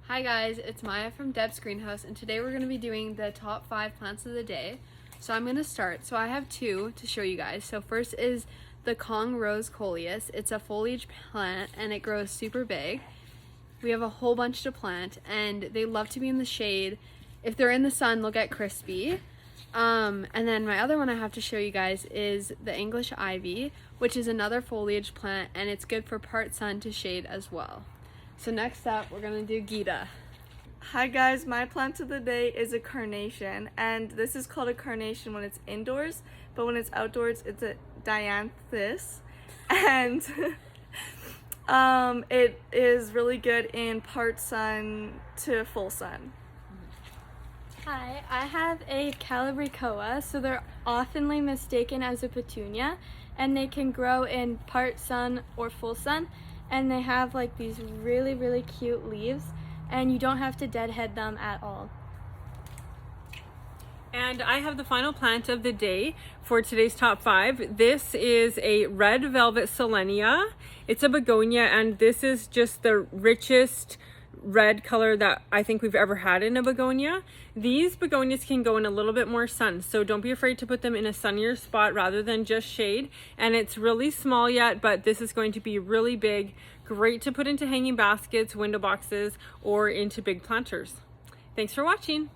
Hi guys, it's Maya from Deb's Greenhouse, and today we're going to be doing the top 5 plants of the day. So I'm going to start. So I have 2 to show you guys. So first is the Kong Rose Coleus. It's a foliage plant and it grows super big. We have a whole bunch to plant and they love to be in the shade. If they're in the sun, they'll get crispy. And then my other one I have to show you guys is the English ivy, which is another foliage plant, and it's good for part sun to shade as well. So next up, we're gonna do Gita. Hi guys, my plant of the day is a carnation, and this is called a carnation when it's indoors, but when it's outdoors, it's a Dianthus, and it is really good in part sun to full sun. Hi, I have a Calibrachoa, so they're oftenly mistaken as a petunia, and they can grow in part sun or full sun, and they have like these really cute leaves, and you don't have to deadhead them at all. And I have the final plant of the day for today's top 5. This is a red Velvet Selenia. It's a begonia, and this is just the richest red color that I think we've ever had in a begonia. These begonias can go in a little bit more sun, so don't be afraid to put them in a sunnier spot rather than just shade. And it's really small yet, but this is going to be really big, great to put into hanging baskets, window boxes, or into big planters. Thanks for watching.